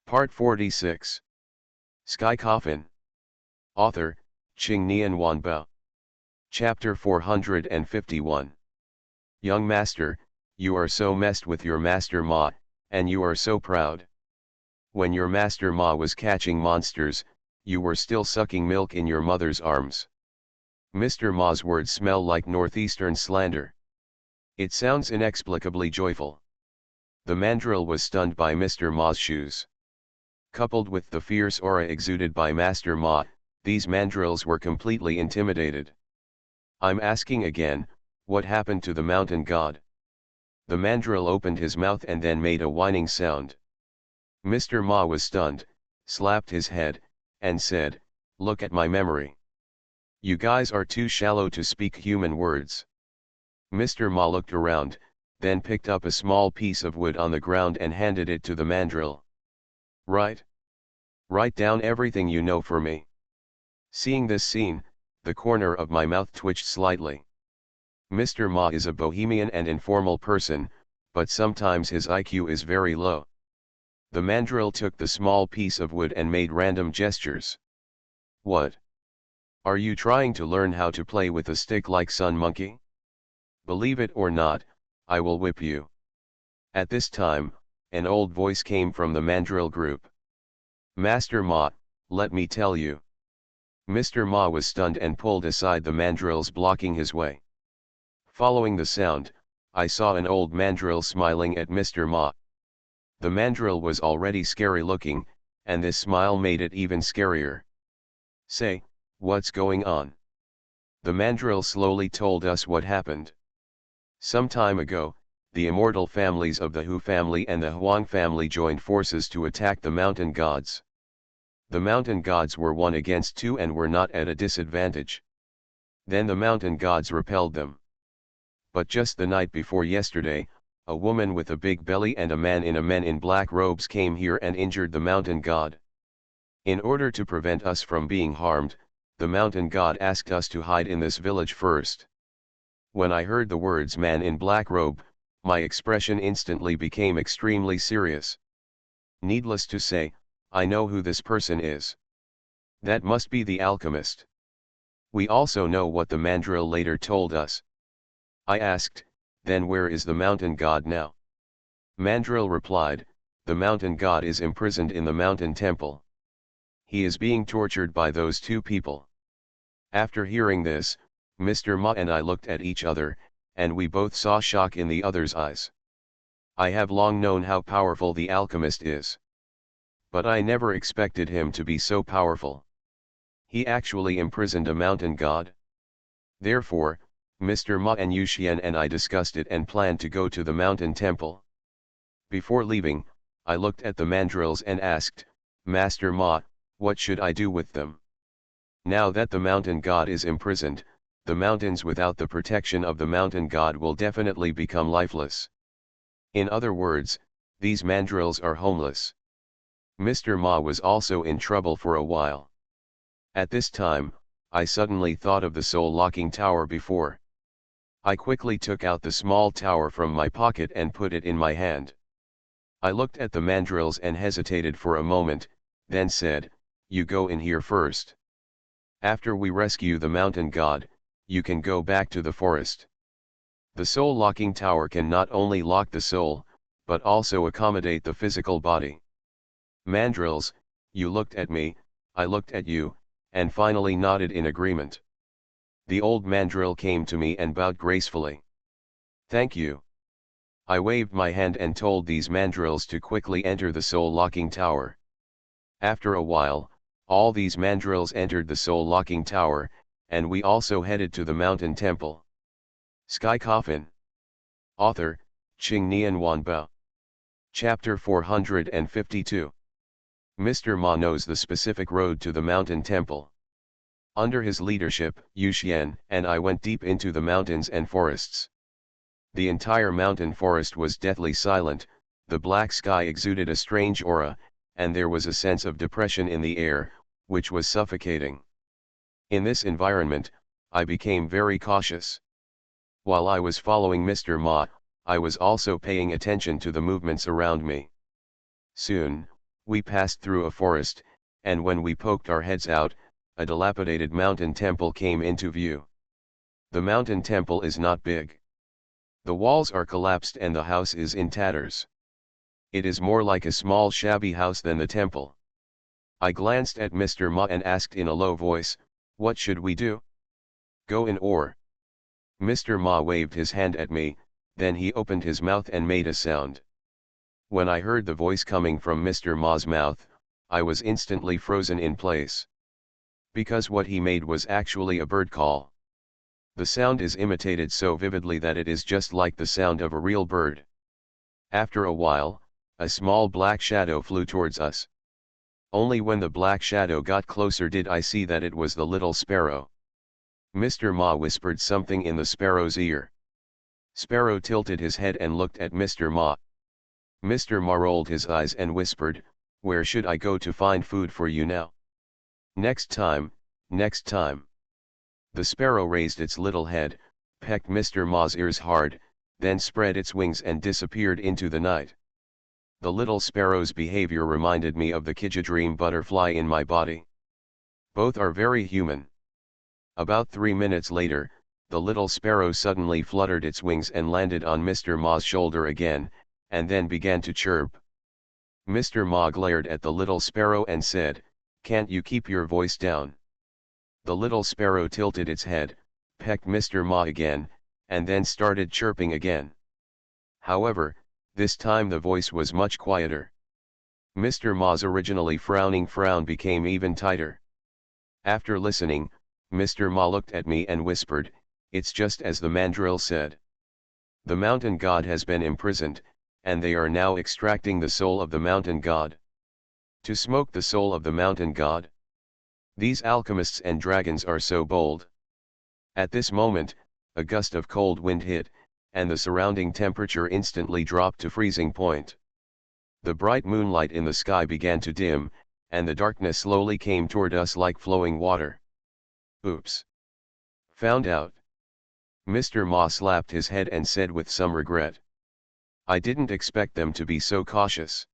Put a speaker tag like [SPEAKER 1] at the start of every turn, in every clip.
[SPEAKER 1] Part 46. Sky Coffin. Author, Ching Nian Wanbao. Chapter 451. Young master, you are so messed with your master Ma, and you are so proud. When your master Ma was catching monsters, you were still sucking milk in your mother's arms. Mr. Ma's words smell like northeastern slander. It sounds inexplicably joyful. The mandrill was stunned by Mr. Ma's shoes. Coupled with the fierce aura exuded by Master Ma, these mandrills were completely intimidated. I'm asking again, what happened to the mountain god? The mandrill opened his mouth and then made a whining sound. Mr. Ma was stunned, slapped his head, and said, "Look at my memory. You guys are too shallow to speak human words." Mr. Ma looked around, then picked up a small piece of wood on the ground and handed it to the mandrill. Write down everything you know for me. Seeing this scene, the corner of my mouth twitched slightly. Mr. Ma is a bohemian and informal person, but sometimes his IQ is very low. The mandrill took the small piece of wood and made random gestures. What? Are you trying to learn how to play with a stick like Sun Monkey? Believe it or not, I will whip you. At this time, an old voice came from the mandrill group. Master Ma, let me tell you. Mr. Ma was stunned and pulled aside the mandrills blocking his way. Following the sound, I saw an old mandrill smiling at Mr. Ma. The mandrill was already scary looking, and this smile made it even scarier. Say, what's going on? The mandrill slowly told us what happened. Some time ago, the immortal families of the Hu family and the Huang family joined forces to attack the mountain gods. The mountain gods were 1 against 2 and were not at a disadvantage. Then the mountain gods repelled them. But just the night before yesterday, a woman with a big belly and a man in black robes came here and injured the mountain god. In order to prevent us from being harmed, the mountain god asked us to hide in this village first. When I heard the words man in black robe, my expression instantly became extremely serious. Needless to say, I know who this person is. That must be the alchemist. We also know what the mandrill later told us. I asked, then where is the mountain god now? Mandrill replied, the mountain god is imprisoned in the mountain temple. He is being tortured by those 2 people. After hearing this, Mr. Ma and I looked at each other, and we both saw shock in the other's eyes. I have long known how powerful the alchemist is. But I never expected him to be so powerful. He actually imprisoned a mountain god. Therefore, Mr. Ma and Yuxian and I discussed it and planned to go to the mountain temple. Before leaving, I looked at the mandrills and asked, Master Ma, what should I do with them? Now that the mountain god is imprisoned, the mountains without the protection of the mountain god will definitely become lifeless. In other words, these mandrills are homeless. Mr. Ma was also in trouble for a while. At this time, I suddenly thought of the soul-locking tower before. I quickly took out the small tower from my pocket and put it in my hand. I looked at the mandrills and hesitated for a moment, then said, you go in here first. After we rescue the mountain god, you can go back to the forest. The soul-locking tower can not only lock the soul, but also accommodate the physical body. Mandrills, you looked at me, I looked at you, and finally nodded in agreement. The old mandrill came to me and bowed gracefully. Thank you. I waved my hand and told these mandrills to quickly enter the soul-locking tower. After a while, all these mandrills entered the soul-locking tower, and we also headed to the mountain temple. Sky Coffin. Author, Ching Nian Wanbao. Chapter 452. Mr. Ma knows the specific road to the mountain temple. Under his leadership, Yuxian and I went deep into the mountains and forests. The entire mountain forest was deathly silent, the black sky exuded a strange aura, and there was a sense of depression in the air, which was suffocating. In this environment, I became very cautious. While I was following Mr. Ma, I was also paying attention to the movements around me. Soon, We passed through a forest, and when we poked our heads out, a dilapidated mountain temple came into view. The mountain temple is not big. The walls are collapsed and the house is in tatters. It is more like a small shabby house than the temple. I glanced at Mr. Ma and asked in a low voice, "What should we do?" "Go in or." Mr. Ma waved his hand at me, then he opened his mouth and made a sound. When I heard the voice coming from Mr. Ma's mouth, I was instantly frozen in place. Because what he made was actually a bird call. The sound is imitated so vividly that it is just like the sound of a real bird. After a while, a small black shadow flew towards us. Only when the black shadow got closer did I see that it was the little sparrow. Mr. Ma whispered something in the sparrow's ear. Sparrow tilted his head and looked at Mr. Ma. Mr. Ma rolled his eyes and whispered, "Where should I go to find food for you now?" "Next time, next time." The sparrow raised its little head, pecked Mr. Ma's ears hard, then spread its wings and disappeared into the night. The little sparrow's behavior reminded me of the Kijadream butterfly in my body. Both are very human. About 3 minutes later, the little sparrow suddenly fluttered its wings and landed on Mr. Ma's shoulder again, and then began to chirp. Mr. Ma glared at the little sparrow and said, "Can't you keep your voice down?" The little sparrow tilted its head, pecked Mr. Ma again, and then started chirping again. However, this time the voice was much quieter. Mr. Ma's originally frowning frown became even tighter. After listening, Mr. Ma looked at me and whispered, "It's just as the mandrill said. The mountain god has been imprisoned, and they are now extracting the soul of the mountain god. To smoke the soul of the mountain god? These alchemists and dragons are so bold." At this moment, a gust of cold wind hit, and the surrounding temperature instantly dropped to freezing point. The bright moonlight in the sky began to dim, and the darkness slowly came toward us like flowing water. Oops. Found out. Mr. Ma slapped his head and said with some regret, "I didn't expect them to be so cautious."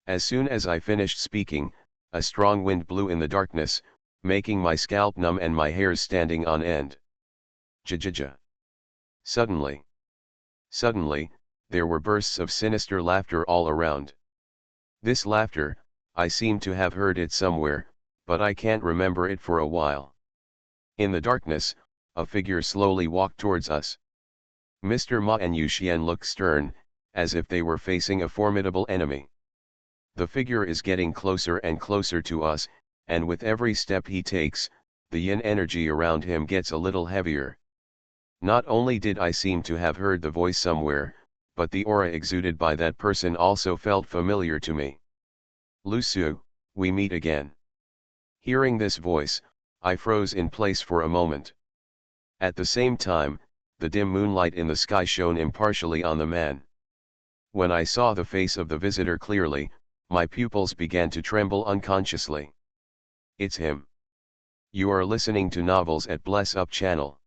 [SPEAKER 1] As soon as I finished speaking, a strong wind blew in the darkness, making my scalp numb and my hairs standing on end. Ja. Suddenly, there were bursts of sinister laughter all around. This laughter, I seem to have heard it somewhere, but I can't remember it for a while. In the darkness, a figure slowly walked towards us. Mr. Ma and Yu Xian looked stern, as if they were facing a formidable enemy. The figure is getting closer and closer to us, and with every step he takes, the yin energy around him gets a little heavier. Not only did I seem to have heard the voice somewhere, but the aura exuded by that person also felt familiar to me. "Lu Su, we meet again." Hearing this voice, I froze in place for a moment. At the same time, the dim moonlight in the sky shone impartially on the man. When I saw the face of the visitor clearly, my pupils began to tremble unconsciously. It's him. You are listening to Novels at Bless Up channel.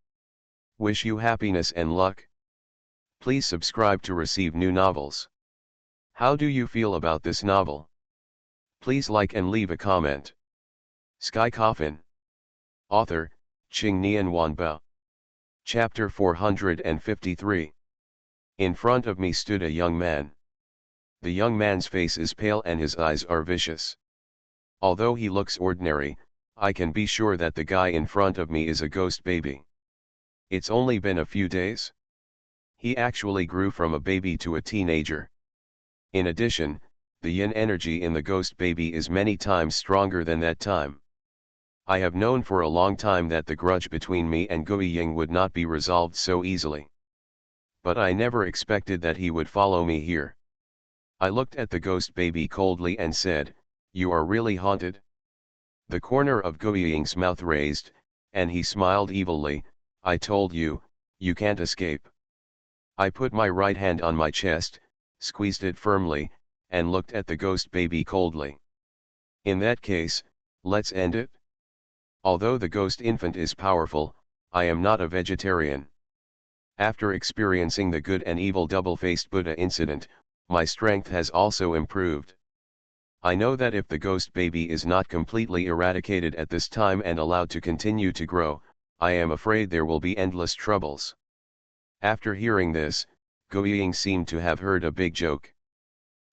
[SPEAKER 1] Wish you happiness and luck. Please subscribe to receive new novels. How do you feel about this novel? Please like and leave a comment. Sky Coffin. Author, Qing Nian Wanbao. Chapter 453. In front of me stood a young man. The young man's face is pale and his eyes are vicious. Although he looks ordinary, I can be sure that the guy in front of me is a ghost baby. It's only been a few days. He actually grew from a baby to a teenager. In addition, the yin energy in the ghost baby is many times stronger than that time. I have known for a long time that the grudge between me and Gui Ying would not be resolved so easily. But I never expected that he would follow me here. I looked at the ghost baby coldly and said, "You are really haunted?" The corner of Gui Ying's mouth raised, and he smiled evilly. "I told you, you can't escape." I put my right hand on my chest, squeezed it firmly, and looked at the ghost baby coldly. "In that case, let's end it?" Although the ghost infant is powerful, I am not a vegetarian. After experiencing the good and evil double-faced Buddha incident, my strength has also improved. I know that if the ghost baby is not completely eradicated at this time and allowed to continue to grow, I am afraid there will be endless troubles. After hearing this, Goying seemed to have heard a big joke.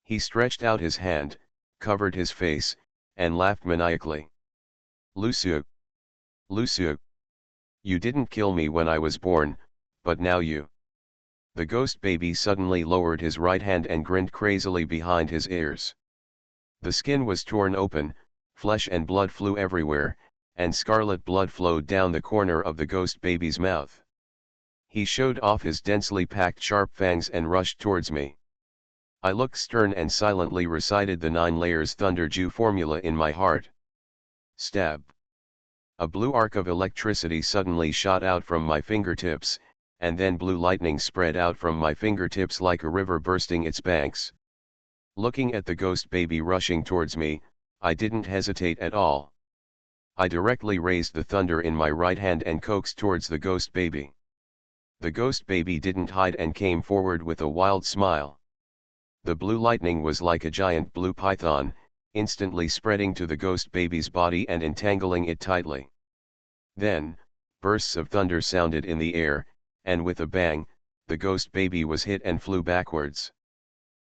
[SPEAKER 1] He stretched out his hand, covered his face, and laughed maniacally. Lusu. Lusu. You didn't kill me when I was born, but now you. The ghost baby suddenly lowered his right hand and grinned crazily behind his ears. The skin was torn open, flesh and blood flew everywhere, and scarlet blood flowed down the corner of the ghost baby's mouth. He showed off his densely packed sharp fangs and rushed towards me. I looked stern and silently recited the 9 layers Thunder Jew formula in my heart. Stab. A blue arc of electricity suddenly shot out from my fingertips, and then blue lightning spread out from my fingertips like a river bursting its banks. Looking at the ghost baby rushing towards me, I didn't hesitate at all. I directly raised the thunder in my right hand and coaxed towards the ghost baby. The ghost baby didn't hide and came forward with a wild smile. The blue lightning was like a giant blue python, instantly spreading to the ghost baby's body and entangling it tightly. Then, bursts of thunder sounded in the air, and with a bang, the ghost baby was hit and flew backwards.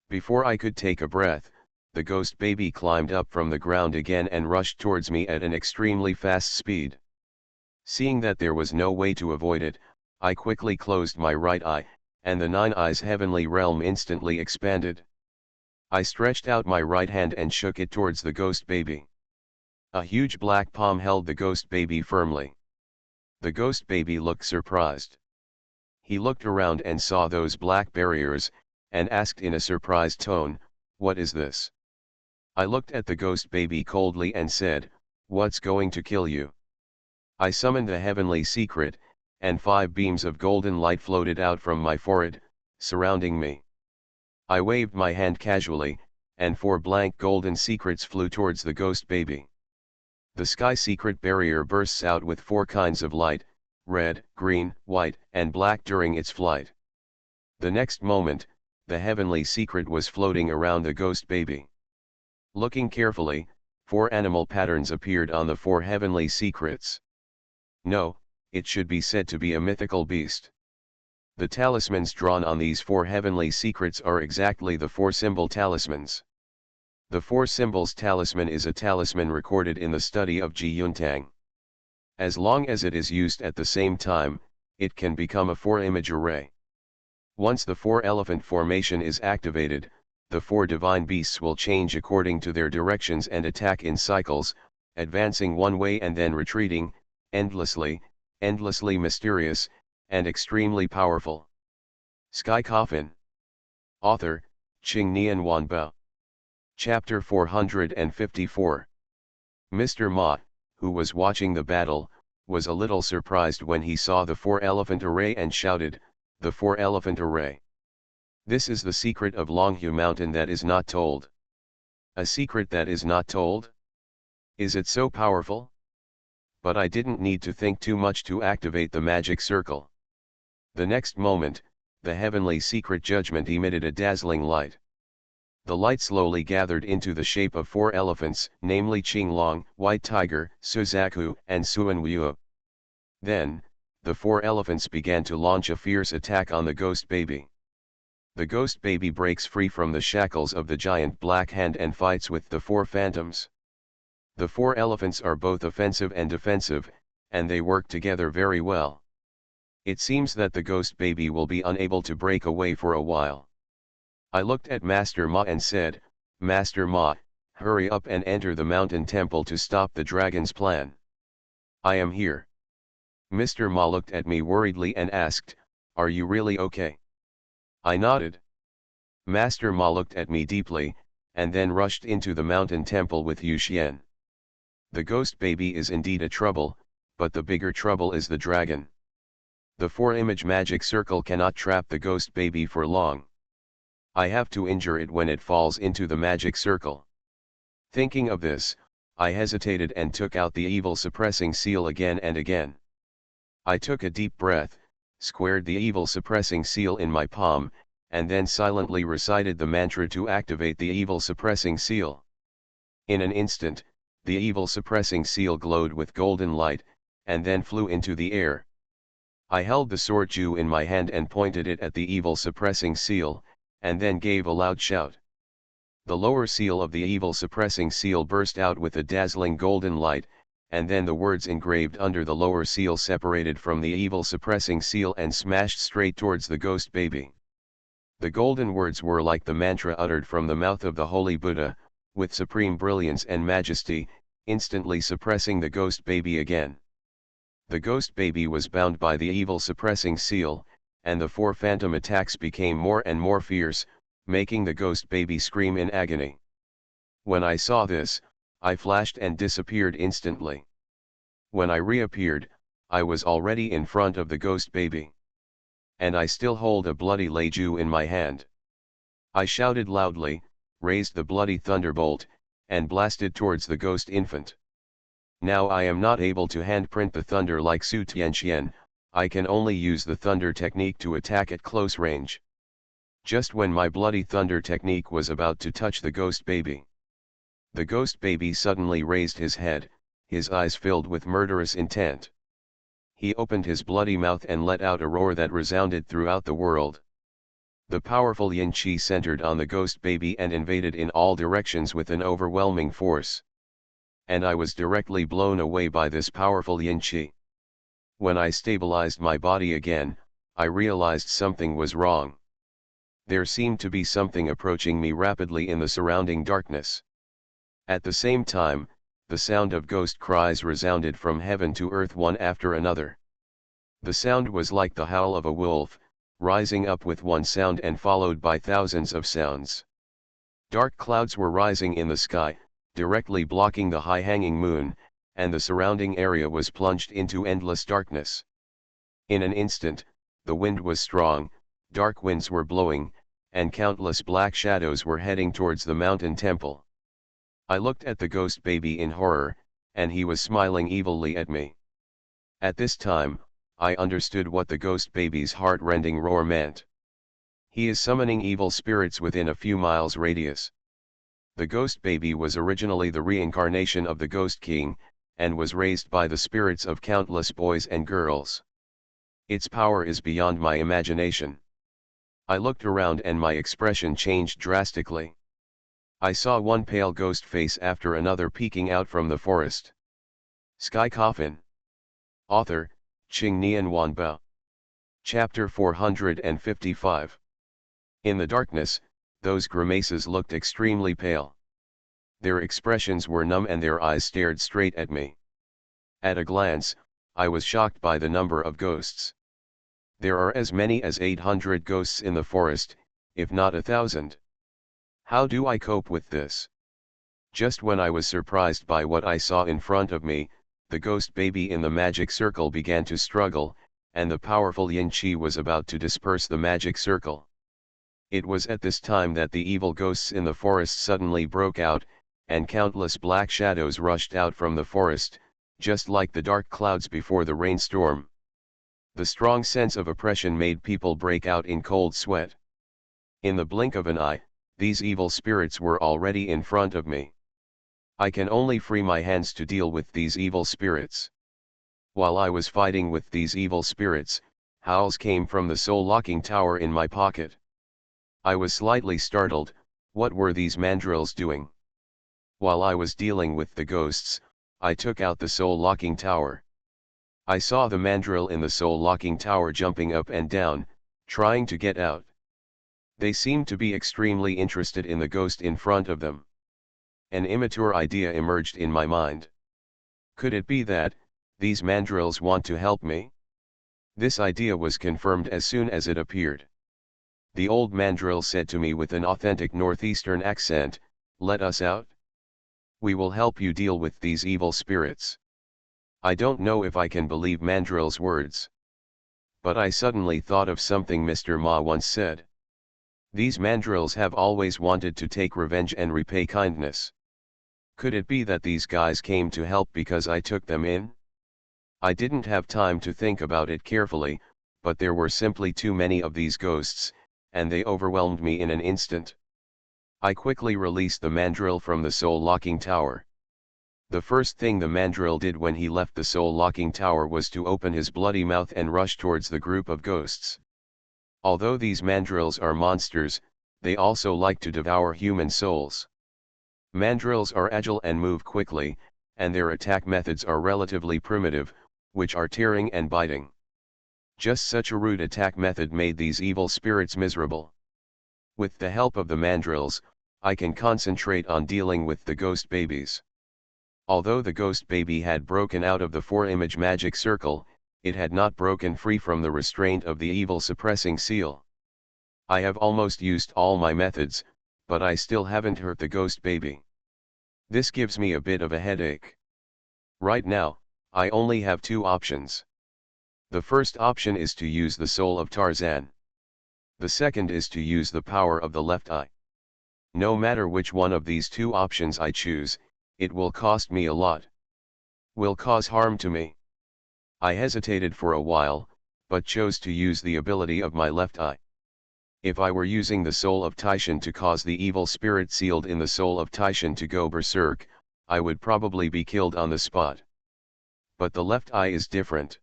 [SPEAKER 1] Before I could take a breath, the ghost baby climbed up from the ground again and rushed towards me at an extremely fast speed. Seeing that there was no way to avoid it, I quickly closed my right eye, and the 9 eyes heavenly realm instantly expanded. I stretched out my right hand and shook it towards the ghost baby. A huge black palm held the ghost baby firmly. The ghost baby looked surprised. He looked around and saw those black barriers, and asked in a surprised tone, "What is this?" I looked at the ghost baby coldly and said, "What's going to kill you?" I summoned the heavenly secret, and 5 beams of golden light floated out from my forehead, surrounding me. I waved my hand casually, and 4 blank golden secrets flew towards the ghost baby. The sky secret barrier bursts out with 4 kinds of light, red, green, white, and black during its flight. The next moment, the heavenly secret was floating around the ghost baby. Looking carefully, 4 animal patterns appeared on the 4 heavenly secrets. No, it should be said to be a mythical beast. The talismans drawn on these 4 heavenly secrets are exactly the 4 symbol talismans. The 4 symbols talisman is a talisman recorded in the study of Ji Yuntang. As long as it is used at the same time, it can become a 4-image array. Once the 4-elephant formation is activated, the 4 divine beasts will change according to their directions and attack in cycles, advancing one way and then retreating, endlessly mysterious, and extremely powerful. Sky Coffin. Author, Qing Nian Wanbao. Chapter 454. Mr. Ma, who was watching the battle, was a little surprised when he saw the 4-elephant array and shouted, "The 4-elephant array! This is the secret of Longhu Mountain that is not told." A secret that is not told? Is it so powerful? But I didn't need to think too much to activate the magic circle. The next moment, the heavenly secret judgment emitted a dazzling light. The light slowly gathered into the shape of 4 elephants, namely Qinglong, White Tiger, Suzaku, and Suanwu. Then, the 4 elephants began to launch a fierce attack on the ghost baby. The ghost baby breaks free from the shackles of the giant black hand and fights with the 4 phantoms. The 4 elephants are both offensive and defensive, and they work together very well. It seems that the ghost baby will be unable to break away for a while. I looked at Master Ma and said, "Master Ma, hurry up and enter the mountain temple to stop the dragon's plan." "I am here." Mr. Ma looked at me worriedly and asked, "Are you really okay?" I nodded. Master Ma looked at me deeply, and then rushed into the mountain temple with Yu Xian. The ghost baby is indeed a trouble, but the bigger trouble is the dragon. The 4-image magic circle cannot trap the ghost baby for long. I have to injure it when it falls into the magic circle. Thinking of this, I hesitated and took out the evil suppressing seal again and again. I took a deep breath, squared the evil suppressing seal in my palm, and then silently recited the mantra to activate the evil suppressing seal. In an instant, the evil suppressing seal glowed with golden light, and then flew into the air. I held the sword Jew in my hand and pointed it at the evil suppressing seal, and then gave a loud shout. The lower seal of the evil suppressing seal burst out with a dazzling golden light, and then the words engraved under the lower seal separated from the evil suppressing seal and smashed straight towards the ghost baby. The golden words were like the mantra uttered from the mouth of the Holy Buddha, with supreme brilliance and majesty, instantly suppressing the ghost baby again. The ghost baby was bound by the evil suppressing seal, and the 4 phantom attacks became more and more fierce, making the ghost baby scream in agony. When I saw this, I flashed and disappeared instantly. When I reappeared, I was already in front of the ghost baby. And I still hold a bloody Leju in my hand. I shouted loudly, raised the bloody thunderbolt, and blasted towards the ghost infant. Now I am not able to handprint the thunder like Su Tianxian, I can only use the thunder technique to attack at close range. Just when my bloody thunder technique was about to touch the ghost baby, the ghost baby suddenly raised his head, his eyes filled with murderous intent. He opened his bloody mouth and let out a roar that resounded throughout the world. The powerful yin qi centered on the ghost baby and invaded in all directions with an overwhelming force. And I was directly blown away by this powerful yin qi. When I stabilized my body again, I realized something was wrong. There seemed to be something approaching me rapidly in the surrounding darkness. At the same time, the sound of ghost cries resounded from heaven to earth one after another. The sound was like the howl of a wolf, rising up with one sound and followed by thousands of sounds. Dark clouds were rising in the sky, directly blocking the high-hanging moon, and the surrounding area was plunged into endless darkness. In an instant, the wind was strong, dark winds were blowing, and countless black shadows were heading towards the mountain temple. I looked at the ghost baby in horror, and he was smiling evilly at me. At this time, I understood what the ghost baby's heart-rending roar meant. He is summoning evil spirits within a few miles radius. The ghost baby was originally the reincarnation of the Ghost King, and was raised by the spirits of countless boys and girls. Its power is beyond my imagination. I looked around and my expression changed drastically. I saw one pale ghost face after another peeking out from the forest. Sky Coffin. Author, Qing Nian Wanbao. Chapter 455. In the darkness, those grimaces looked extremely pale. Their expressions were numb and their eyes stared straight at me. At a glance, I was shocked by the number of ghosts. There are as many as 800 ghosts in the forest, if not 1,000. How do I cope with this? Just when I was surprised by what I saw in front of me, the ghost baby in the magic circle began to struggle, and the powerful yin qi was about to disperse the magic circle. It was at this time that the evil ghosts in the forest suddenly broke out, and countless black shadows rushed out from the forest, just like the dark clouds before the rainstorm. The strong sense of oppression made people break out in cold sweat. In the blink of an eye, these evil spirits were already in front of me. I can only free my hands to deal with these evil spirits. While I was fighting with these evil spirits, howls came from the soul-locking tower in my pocket. I was slightly startled. What were these mandrills doing? While I was dealing with the ghosts, I took out the soul-locking tower. I saw the mandrill in the soul-locking tower jumping up and down, trying to get out. They seemed to be extremely interested in the ghost in front of them. An immature idea emerged in my mind. Could it be that these mandrills want to help me? This idea was confirmed as soon as it appeared. The old mandrill said to me with an authentic northeastern accent, "Let us out. We will help you deal with these evil spirits." I don't know if I can believe Mandrill's words. But I suddenly thought of something Mr. Ma once said. These mandrills have always wanted to take revenge and repay kindness. Could it be that these guys came to help because I took them in? I didn't have time to think about it carefully, but there were simply too many of these ghosts, and they overwhelmed me in an instant. I quickly released the mandrill from the soul-locking tower. The first thing the mandrill did when he left the soul-locking tower was to open his bloody mouth and rush towards the group of ghosts. Although these mandrills are monsters, they also like to devour human souls. Mandrills are agile and move quickly, and their attack methods are relatively primitive, which are tearing and biting. Just such a rude attack method made these evil spirits miserable. With the help of the mandrills, I can concentrate on dealing with the ghost babies. Although the ghost baby had broken out of the 4-image magic circle, it had not broken free from the restraint of the evil suppressing seal. I have almost used all my methods, but I still haven't hurt the ghost baby. This gives me a bit of a headache. Right now, I only have two options. The first option is to use the soul of Tarzan. The second is to use the power of the left eye. No matter which one of these two options I choose, it will cost me a lot. Will cause harm to me. I hesitated for a while, but chose to use the ability of my left eye. If I were using the soul of Titian to cause the evil spirit sealed in the soul of Titian to go berserk, I would probably be killed on the spot. But the left eye is different.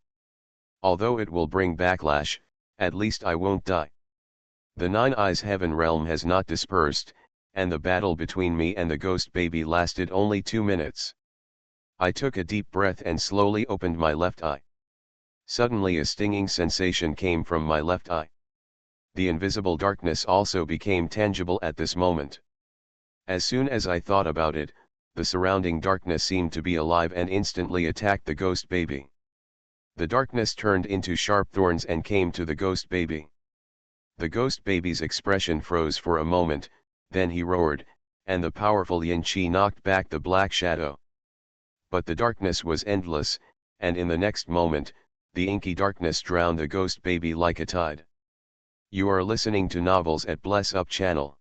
[SPEAKER 1] Although it will bring backlash, at least I won't die. The Nine Eyes Heaven realm has not dispersed, and the battle between me and the ghost baby lasted only 2 minutes. I took a deep breath and slowly opened my left eye. Suddenly a stinging sensation came from my left eye. The invisible darkness also became tangible at this moment. As soon as I thought about it, the surrounding darkness seemed to be alive and instantly attacked the ghost baby. The darkness turned into sharp thorns and came to the ghost baby. The ghost baby's expression froze for a moment, then he roared, and the powerful yin qi knocked back the black shadow. But the darkness was endless, and in the next moment, the inky darkness drowned the ghost baby like a tide. You are listening to Novels at Bless Up channel.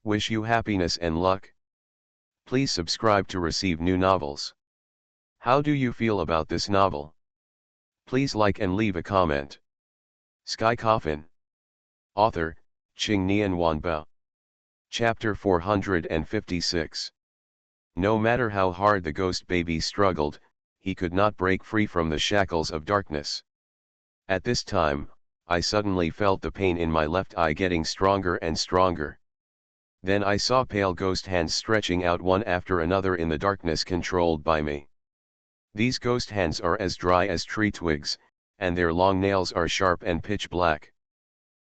[SPEAKER 1] Wish you happiness and luck. Please subscribe to receive new novels. How do you feel about this novel? Please like and leave a comment. Sky Coffin. Author, Qing Nian Wanbao. Chapter 456. No matter how hard the ghost baby struggled, he could not break free from the shackles of darkness. At this time, I suddenly felt the pain in my left eye getting stronger and stronger. Then I saw pale ghost hands stretching out one after another in the darkness controlled by me. These ghost hands are as dry as tree twigs, and their long nails are sharp and pitch black.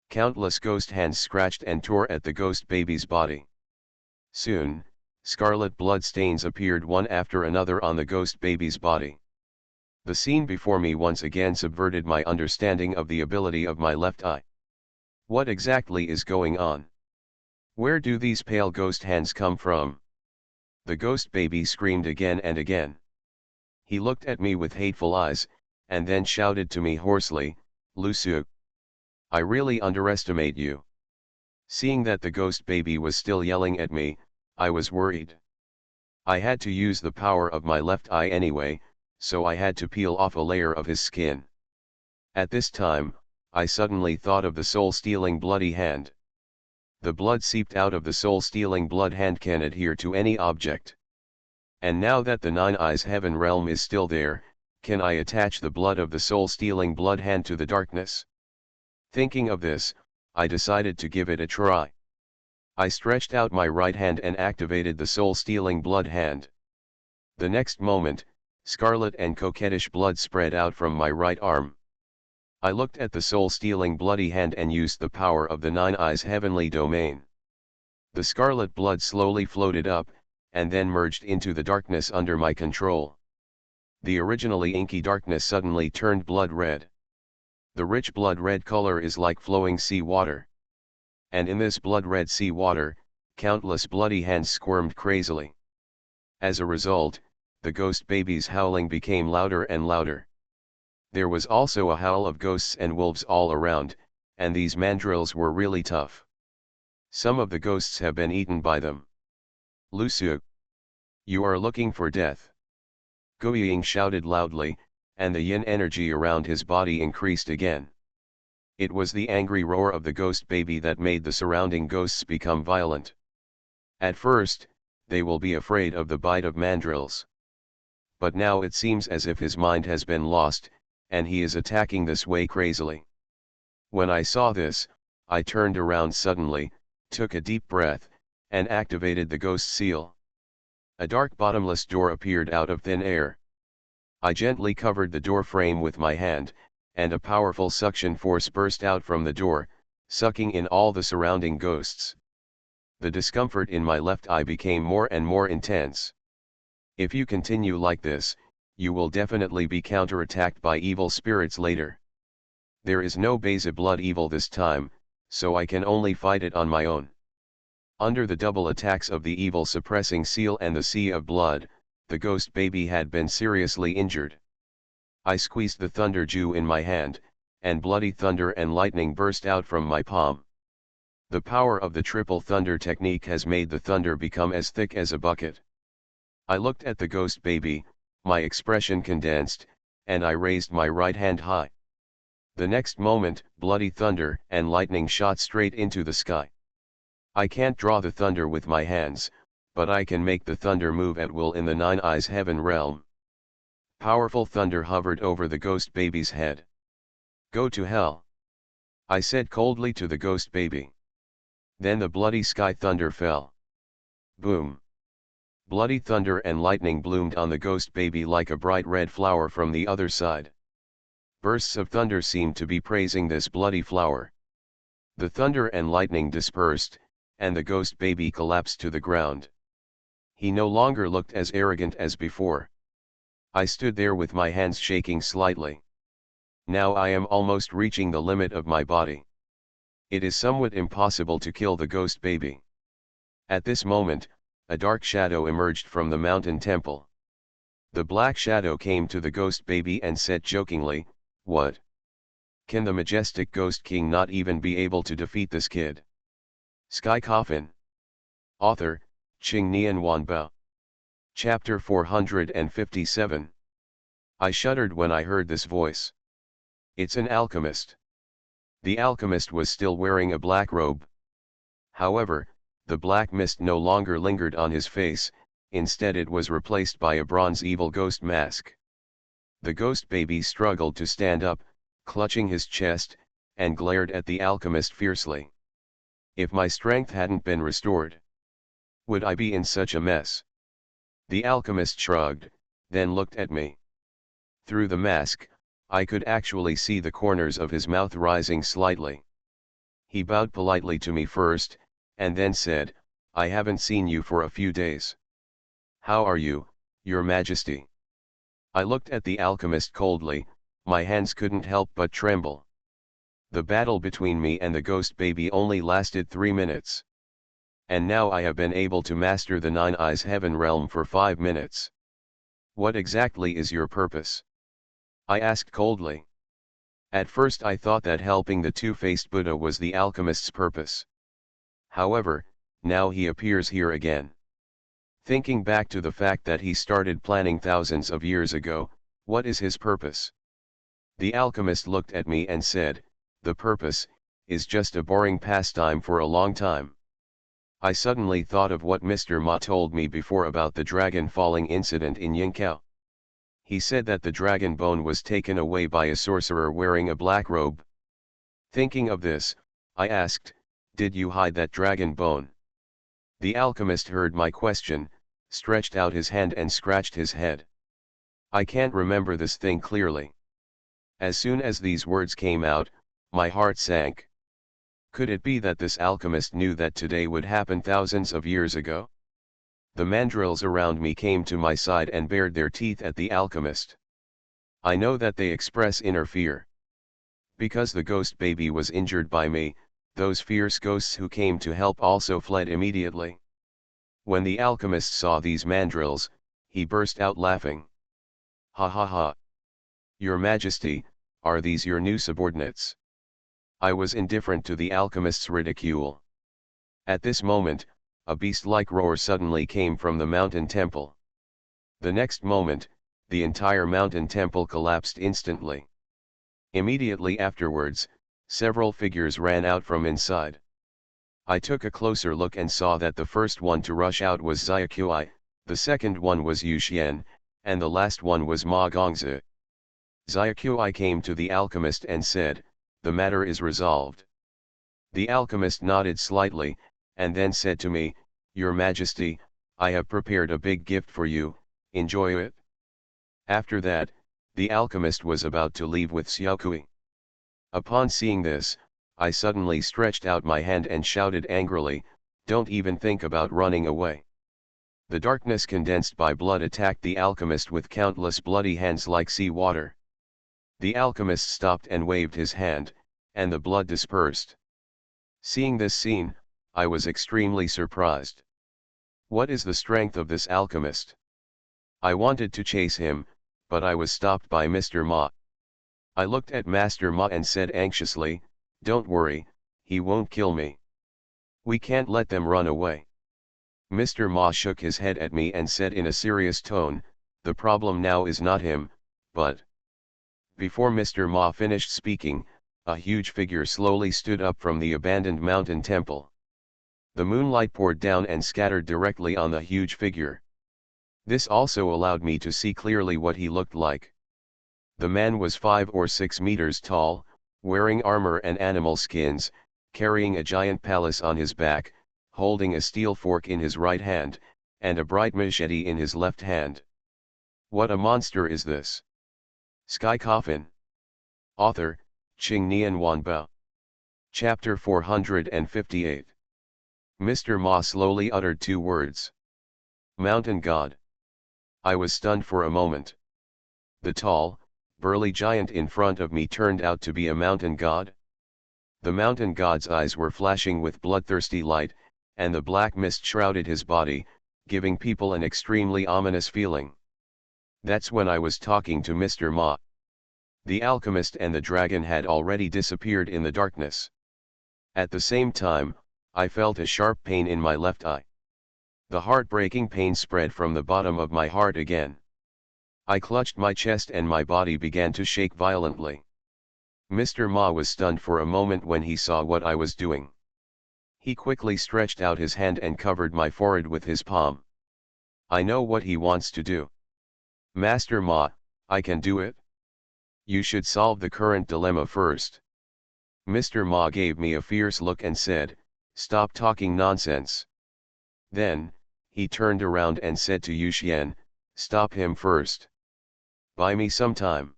[SPEAKER 1] Countless ghost hands scratched and tore at the ghost baby's body. Soon, scarlet blood stains appeared one after another on the ghost baby's body. The scene before me once again subverted my understanding of the ability of my left eye. What exactly is going on? Where do these pale ghost hands come from? The ghost baby screamed again and again. He looked at me with hateful eyes, and then shouted to me hoarsely, "Lusu, I really underestimate you." Seeing that the ghost baby was still yelling at me, I was worried. I had to use the power of my left eye anyway, so I had to peel off a layer of his skin. At this time, I suddenly thought of the soul-stealing bloody hand. The blood seeped out of the soul-stealing blood hand can adhere to any object. And now that the Nine Eyes Heaven realm is still there, can I attach the blood of the soul-stealing blood hand to the darkness? Thinking of this, I decided to give it a try. I stretched out my right hand and activated the soul-stealing blood hand. The next moment, scarlet and coquettish blood spread out from my right arm. I looked at the soul-stealing bloody hand and used the power of the Nine Eyes heavenly domain. The scarlet blood slowly floated up, and then merged into the darkness under my control. The originally inky darkness suddenly turned blood red. The rich blood red color is like flowing sea water. And in this blood red sea water, countless bloody hands squirmed crazily. As a result, the ghost baby's howling became louder and louder. There was also a howl of ghosts and wolves all around, and these mandrills were really tough. Some of the ghosts have been eaten by them. "Lusu, you are looking for death." Guiying shouted loudly, and the yin energy around his body increased again. It was the angry roar of the ghost baby that made the surrounding ghosts become violent. At first, they will be afraid of the bite of mandrills. But now it seems as if his mind has been lost, and he is attacking this way crazily. When I saw this, I turned around suddenly, took a deep breath, and activated the ghost seal. A dark bottomless door appeared out of thin air. I gently covered the door frame with my hand, and a powerful suction force burst out from the door, sucking in all the surrounding ghosts. The discomfort in my left eye became more and more intense. If you continue like this, you will definitely be counterattacked by evil spirits later. There is no base blood evil this time, so I can only fight it on my own. Under the double attacks of the evil suppressing seal and the sea of blood, the ghost baby had been seriously injured. I squeezed the thunder dew in my hand, and bloody thunder and lightning burst out from my palm. The power of the triple thunder technique has made the thunder become as thick as a bucket. I looked at the ghost baby, my expression condensed, and I raised my right hand high. The next moment, bloody thunder and lightning shot straight into the sky. I can't draw the thunder with my hands, but I can make the thunder move at will in the Nine Eyes Heaven realm. Powerful thunder hovered over the ghost baby's head. "Go to hell," I said coldly to the ghost baby. Then the bloody sky thunder fell. Boom! Bloody thunder and lightning bloomed on the ghost baby like a bright red flower from the other side. Bursts of thunder seemed to be praising this bloody flower. The thunder and lightning dispersed, and the ghost baby collapsed to the ground. He no longer looked as arrogant as before. I stood there with my hands shaking slightly. Now I am almost reaching the limit of my body. It is somewhat impossible to kill the ghost baby. At this moment, a dark shadow emerged from the mountain temple. The black shadow came to the ghost baby and said jokingly, "What? Can the majestic ghost king not even be able to defeat this kid?" Sky Coffin. Author, Ching Nian Wanbao. Chapter 457. I shuddered when I heard this voice. It's an alchemist. The alchemist was still wearing a black robe. However, the black mist no longer lingered on his face, instead it was replaced by a bronze evil ghost mask. The ghost baby struggled to stand up, clutching his chest, and glared at the alchemist fiercely. If my strength hadn't been restored, would I be in such a mess? The alchemist shrugged, then looked at me. Through the mask, I could actually see the corners of his mouth rising slightly. He bowed politely to me first, and then said, "I haven't seen you for a few days. How are you, Your Majesty?" I looked at the alchemist coldly, my hands couldn't help but tremble. The battle between me and the ghost baby only lasted 3 minutes. And now I have been able to master the Nine Eyes Heaven realm for 5 minutes. What exactly is your purpose? I asked coldly. At first I thought that helping the two-faced Buddha was the alchemist's purpose. However, now he appears here again. Thinking back to the fact that he started planning thousands of years ago, what is his purpose? The alchemist looked at me and said, "The purpose is just a boring pastime for a long time." I suddenly thought of what Mr. Ma told me before about the dragon falling incident in Yingqiao. He said that the dragon bone was taken away by a sorcerer wearing a black robe. Thinking of this, I asked, "Did you hide that dragon bone?" The alchemist heard my question, stretched out his hand and scratched his head. "I can't remember this thing clearly." As soon as these words came out, my heart sank. Could it be that this alchemist knew that today would happen thousands of years ago? The mandrills around me came to my side and bared their teeth at the alchemist. I know that they express inner fear. Because the ghost baby was injured by me, those fierce ghosts who came to help also fled immediately. When the alchemist saw these mandrills, he burst out laughing. "Ha ha ha! Your Majesty, are these your new subordinates?" I was indifferent to the alchemist's ridicule. At this moment, a beast-like roar suddenly came from the mountain temple. The next moment, the entire mountain temple collapsed instantly. Immediately afterwards, several figures ran out from inside. I took a closer look and saw that the first one to rush out was Xiaoqui, the second one was Yu Xian, and the last one was Ma Gongzi. Xiaoqui came to the alchemist and said, "The matter is resolved." The alchemist nodded slightly, and then said to me, "Your Majesty, I have prepared a big gift for you, enjoy it." After that, the alchemist was about to leave with Xiaoqui. Upon seeing this, I suddenly stretched out my hand and shouted angrily, "Don't even think about running away." The darkness condensed by blood attacked the alchemist with countless bloody hands like sea water. The alchemist stopped and waved his hand, and the blood dispersed. Seeing this scene, I was extremely surprised. What is the strength of this alchemist? I wanted to chase him, but I was stopped by Mr. Ma. I looked at Master Ma and said anxiously, "Don't worry, he won't kill me. We can't let them run away." Mr. Ma shook his head at me and said in a serious tone, "The problem now is not him, but..." Before Mr. Ma finished speaking, a huge figure slowly stood up from the abandoned mountain temple. The moonlight poured down and scattered directly on the huge figure. This also allowed me to see clearly what he looked like. The man was 5 or 6 meters tall, wearing armor and animal skins, carrying a giant palace on his back, holding a steel fork in his right hand, and a bright machete in his left hand. What a monster is this? Sky Coffin. Author, Qing Nian Wanbao. Chapter 458. Mr. Ma slowly uttered 2 words. Mountain God. I was stunned for a moment. The tall, burly giant in front of me turned out to be a mountain god. The mountain god's eyes were flashing with bloodthirsty light, and the black mist shrouded his body, giving people an extremely ominous feeling. That's when I was talking to Mr. Ma. The alchemist and the dragon had already disappeared in the darkness. At the same time, I felt a sharp pain in my left eye. The heartbreaking pain spread from the bottom of my heart again. I clutched my chest and my body began to shake violently. Mr. Ma was stunned for a moment when he saw what I was doing. He quickly stretched out his hand and covered my forehead with his palm. I know what he wants to do. Master Ma, I can do it. You should solve the current dilemma first. Mr. Ma gave me a fierce look and said, "Stop talking nonsense." Then, he turned around and said to Yu Xian, "Stop him first. Buy me some time."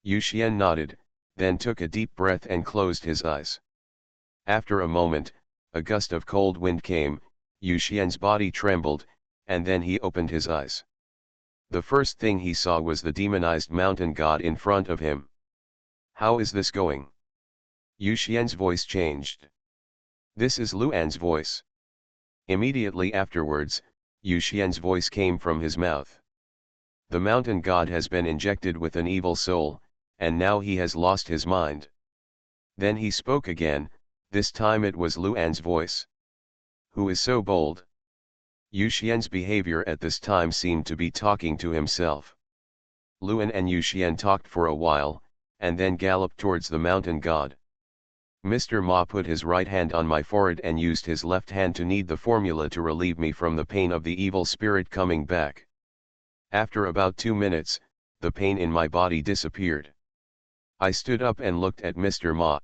[SPEAKER 1] Yu Xian nodded, then took a deep breath and closed his eyes. After a moment, a gust of cold wind came, Yu Xian's body trembled, and then he opened his eyes. The first thing he saw was the demonized mountain god in front of him. "How is this going?" Yu Xian's voice changed. "This is Luan's voice." Immediately afterwards, Yu Xian's voice came from his mouth. "The mountain god has been injected with an evil soul, and now he has lost his mind." Then he spoke again, this time it was Luan's voice. "Who is so bold?" Yu Xian's behavior at this time seemed to be talking to himself. Luan and Yu Xian talked for a while, and then galloped towards the mountain god. Mr. Ma put his right hand on my forehead and used his left hand to knead the formula to relieve me from the pain of the evil spirit coming back. After about 2 minutes, the pain in my body disappeared. I stood up and looked at Mr. Ma.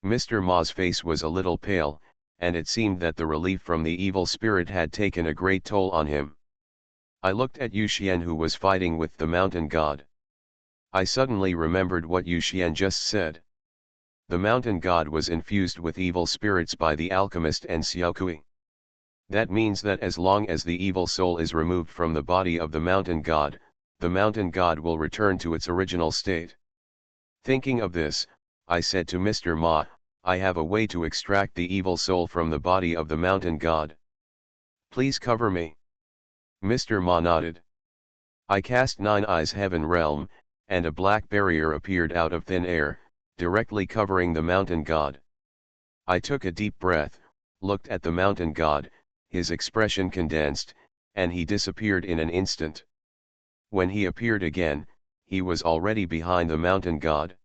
[SPEAKER 1] Mr. Ma's face was a little pale, and it seemed that the relief from the evil spirit had taken a great toll on him. I looked at Yu Xian who was fighting with the mountain god. I suddenly remembered what Yu Xian just said. The mountain god was infused with evil spirits by the alchemist and Xiaoqui. That means that as long as the evil soul is removed from the body of the mountain god will return to its original state. Thinking of this, I said to Mr. Ma, "I have a way to extract the evil soul from the body of the mountain god. Please cover me." Mr. Ma nodded. I cast 9 Eyes Heaven Realm, and a black barrier appeared out of thin air, directly covering the mountain god. I took a deep breath, looked at the mountain god, his expression condensed, and he disappeared in an instant. When he appeared again, he was already behind the mountain god.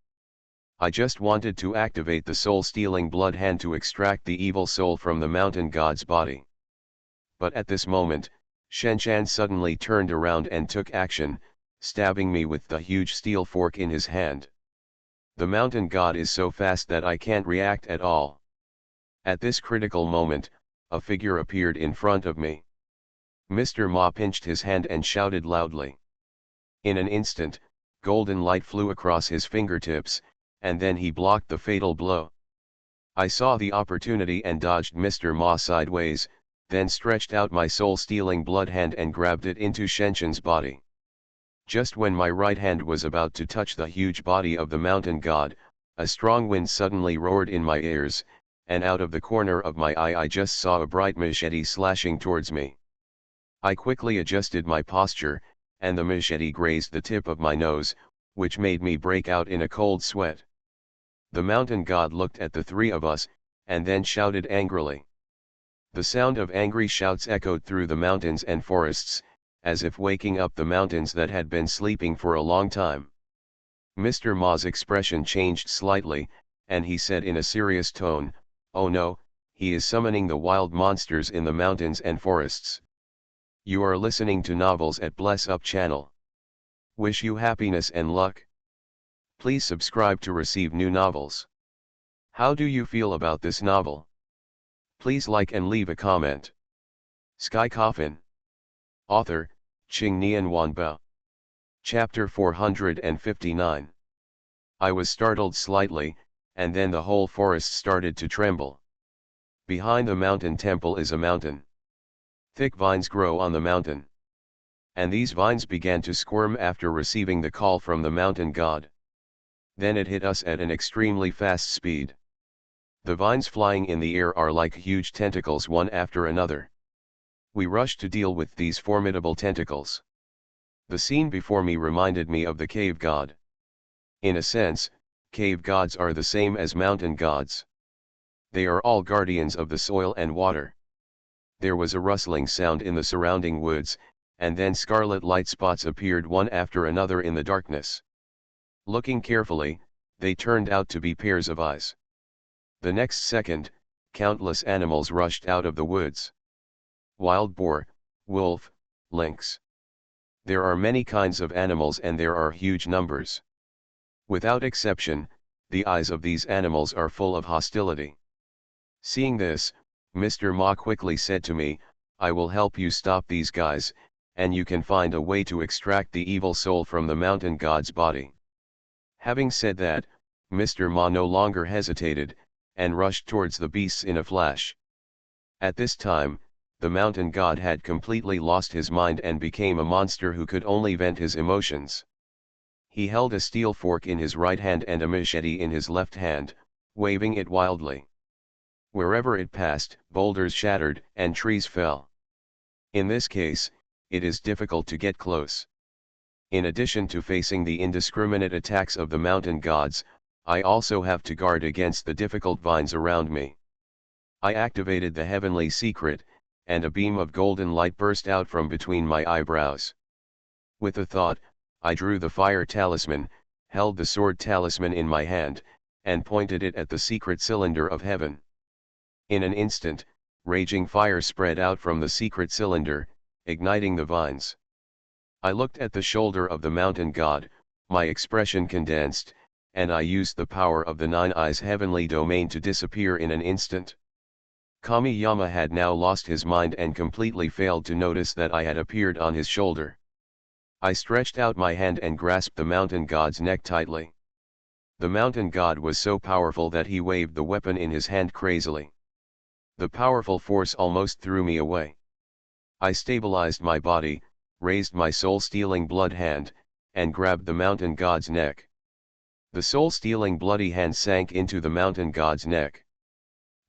[SPEAKER 1] I just wanted to activate the soul-stealing blood hand to extract the evil soul from the mountain god's body. But at this moment, Shenshan suddenly turned around and took action, stabbing me with the huge steel fork in his hand. The mountain god is so fast that I can't react at all. At this critical moment, a figure appeared in front of me. Mr. Ma pinched his hand and shouted loudly. In an instant, golden light flew across his fingertips, and then he blocked the fatal blow. I saw the opportunity and dodged Mr. Ma sideways, then stretched out my soul-stealing blood hand and grabbed it into Shenshan's body. Just when my right hand was about to touch the huge body of the mountain god, a strong wind suddenly roared in my ears, and out of the corner of my eye I just saw a bright machete slashing towards me. I quickly adjusted my posture, and the machete grazed the tip of my nose, which made me break out in a cold sweat. The mountain god looked at the three of us, and then shouted angrily. The sound of angry shouts echoed through the mountains and forests, as if waking up the mountains that had been sleeping for a long time. Mr. Ma's expression changed slightly, and he said in a serious tone, "Oh no, he is summoning the wild monsters in the mountains and forests." You are listening to Novels at Bless Up channel. Wish you happiness and luck. Please subscribe to receive new novels. How do you feel about this novel? Please like and leave a comment. Sky Coffin. Author, Qing Nian Wanbao. Chapter 459. I was startled slightly, and then the whole forest started to tremble. Behind the mountain temple is a mountain. Thick vines grow on the mountain. And these vines began to squirm after receiving the call from the mountain god. Then it hit us at an extremely fast speed. The vines flying in the air are like huge tentacles one after another. We rushed to deal with these formidable tentacles. The scene before me reminded me of the cave god. In a sense, cave gods are the same as mountain gods. They are all guardians of the soil and water. There was a rustling sound in the surrounding woods, and then scarlet light spots appeared one after another in the darkness. Looking carefully, they turned out to be pairs of eyes. The next second, countless animals rushed out of the woods. Wild boar, wolf, lynx. There are many kinds of animals and there are huge numbers. Without exception, the eyes of these animals are full of hostility. Seeing this, Mr. Ma quickly said to me, "I will help you stop these guys, and you can find a way to extract the evil soul from the mountain god's body." Having said that, Mr. Ma no longer hesitated, and rushed towards the beasts in a flash. At this time, the mountain god had completely lost his mind and became a monster who could only vent his emotions. He held a steel fork in his right hand and a machete in his left hand, waving it wildly. Wherever it passed, boulders shattered and trees fell. In this case, it is difficult to get close. In addition to facing the indiscriminate attacks of the mountain gods, I also have to guard against the difficult vines around me. I activated the heavenly secret, and a beam of golden light burst out from between my eyebrows. With a thought, I drew the fire talisman, held the sword talisman in my hand, and pointed it at the secret cylinder of heaven. In an instant, raging fire spread out from the secret cylinder, igniting the vines. I looked at the shoulder of the mountain god, my expression condensed, and I used the power of the Nine Eyes heavenly domain to disappear in an instant. Kamiyama had now lost his mind and completely failed to notice that I had appeared on his shoulder. I stretched out my hand and grasped the mountain god's neck tightly. The mountain god was so powerful that he waved the weapon in his hand crazily. The powerful force almost threw me away. I stabilized my body, raised my soul-stealing blood hand, and grabbed the mountain god's neck. The soul-stealing bloody hand sank into the mountain god's neck.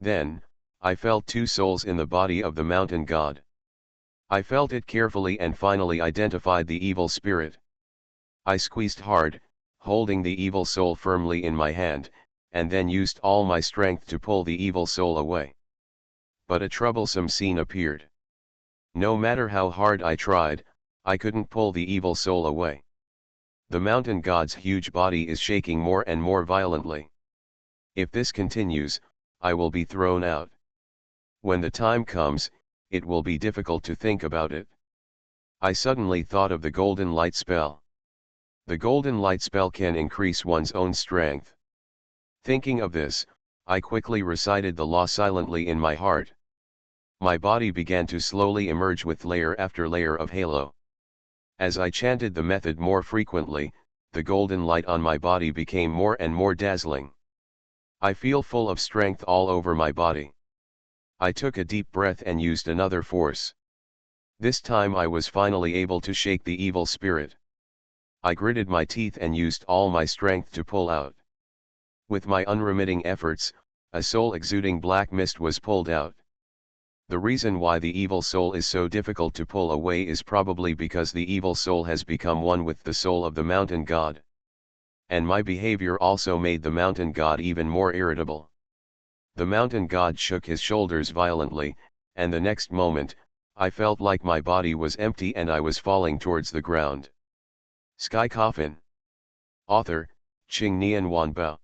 [SPEAKER 1] Then, I felt two souls in the body of the mountain god. I felt it carefully and finally identified the evil spirit. I squeezed hard, holding the evil soul firmly in my hand, and then used all my strength to pull the evil soul away. But a troublesome scene appeared. No matter how hard I tried, I couldn't pull the evil soul away. The mountain god's huge body is shaking more and more violently. If this continues, I will be thrown out. When the time comes, it will be difficult to think about it. I suddenly thought of the golden light spell. The golden light spell can increase one's own strength. Thinking of this, I quickly recited the law silently in my heart. My body began to slowly emerge with layer after layer of halo. As I chanted the method more frequently, the golden light on my body became more and more dazzling. I feel full of strength all over my body. I took a deep breath and used another force. This time I was finally able to shake the evil spirit. I gritted my teeth and used all my strength to pull out. With my unremitting efforts, a soul exuding black mist was pulled out. The reason why the evil soul is so difficult to pull away is probably because the evil soul has become one with the soul of the mountain god. And my behavior also made the mountain god even more irritable. The mountain god shook his shoulders violently, and the next moment, I felt like my body was empty and I was falling towards the ground. Sky Coffin. Author, Ching Nian Wanbao.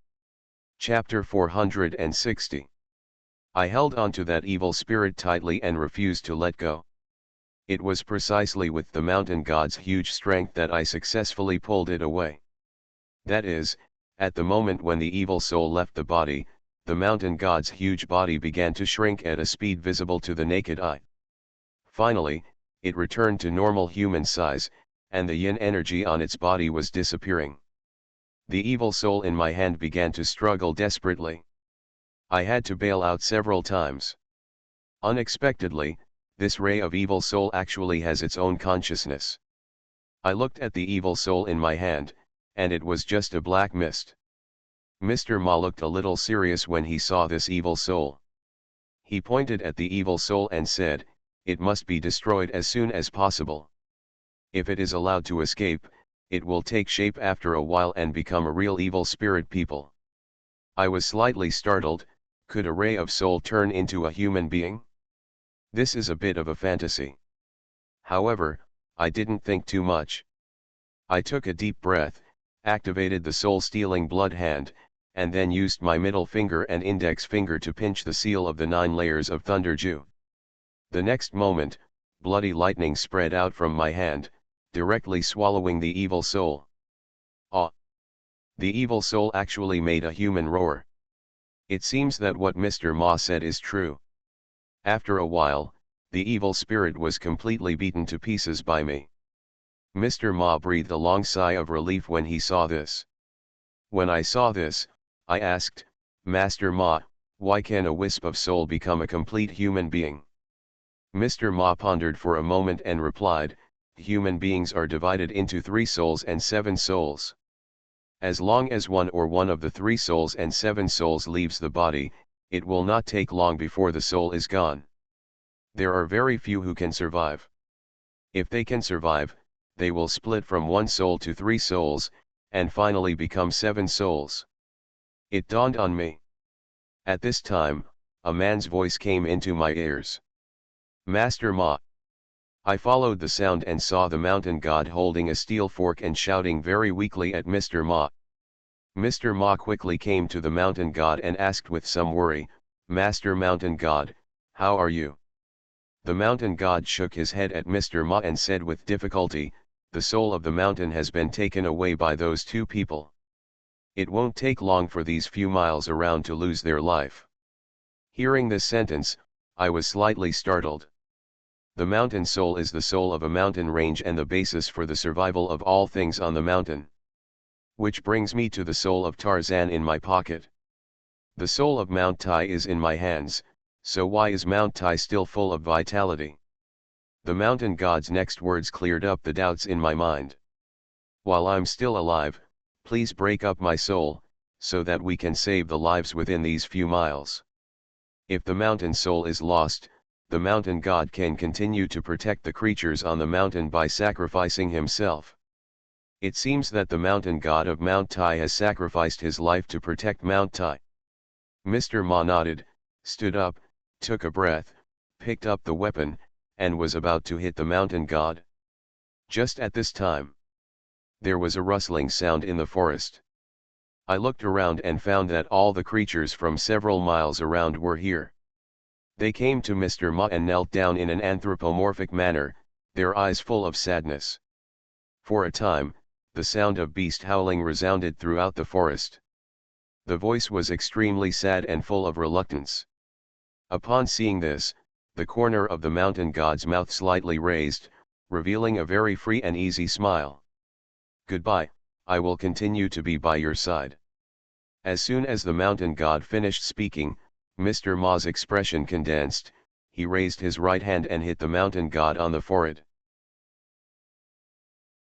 [SPEAKER 1] Chapter 460. I held on to that evil spirit tightly and refused to let go. It was precisely with the mountain god's huge strength that I successfully pulled it away. That is, at the moment when the evil soul left the body, the mountain god's huge body began to shrink at a speed visible to the naked eye. Finally, it returned to normal human size, and the yin energy on its body was disappearing. The evil soul in my hand began to struggle desperately. I had to bail out several times. Unexpectedly, this ray of evil soul actually has its own consciousness. I looked at the evil soul in my hand, and it was just a black mist. Mr. Ma looked a little serious when he saw this evil soul. He pointed at the evil soul and said, "It must be destroyed as soon as possible. If it is allowed to escape, it will take shape after a while and become a real evil spirit people." I was slightly startled. Could a ray of soul turn into a human being? This is a bit of a fantasy. However, I didn't think too much. I took a deep breath, activated the soul-stealing blood hand, and then used my middle finger and index finger to pinch the seal of the 9 layers of Thunder Dew. The next moment, bloody lightning spread out from my hand, directly swallowing the evil soul. Ah! The evil soul actually made a human roar. It seems that what Mr. Ma said is true. After a while, the evil spirit was completely beaten to pieces by me. Mr. Ma breathed a long sigh of relief when he saw this. When I saw this, I asked, "Master Ma, why can a wisp of soul become a complete human being?" Mr. Ma pondered for a moment and replied, "Human beings are divided into 3 souls and 7 souls. As long as one of the 3 souls and 7 souls leaves the body, it will not take long before the soul is gone. There are very few who can survive. If they can survive, they will split from 1 soul to 3 souls, and finally become 7 souls." It dawned on me. At this time, a man's voice came into my ears. "Master Ma." I followed the sound and saw the mountain god holding a steel fork and shouting very weakly at Mr. Ma. Mr. Ma quickly came to the mountain god and asked with some worry, "Master Mountain God, how are you?" The mountain god shook his head at Mr. Ma and said with difficulty, "The soul of the mountain has been taken away by those 2 people. It won't take long for these few miles around to lose their life." Hearing this sentence, I was slightly startled. The mountain soul is the soul of a mountain range and the basis for the survival of all things on the mountain. Which brings me to the soul of Tarzan in my pocket. The soul of Mount Tai is in my hands, so why is Mount Tai still full of vitality? The mountain god's next words cleared up the doubts in my mind. "While I'm still alive, please break up my soul, so that we can save the lives within these few miles. If the mountain soul is lost, the mountain god can continue to protect the creatures on the mountain by sacrificing himself. It seems that the mountain god of Mount Tai has sacrificed his life to protect Mount Tai." Mr. Ma nodded, stood up, took a breath, picked up the weapon, and was about to hit the mountain god. Just at this time, There was a rustling sound in the forest. I looked around and found that all the creatures from several miles around were here. They came to Mr. Ma and knelt down in an anthropomorphic manner, their eyes full of sadness. For a time, the sound of beast howling resounded throughout the forest. The voice was extremely sad and full of reluctance. Upon seeing this, the corner of the mountain god's mouth slightly raised, revealing a very free and easy smile. "Goodbye, I will continue to be by your side." As soon as the mountain god finished speaking, Mr. Ma's expression condensed, he raised his right hand and hit the mountain god on the forehead.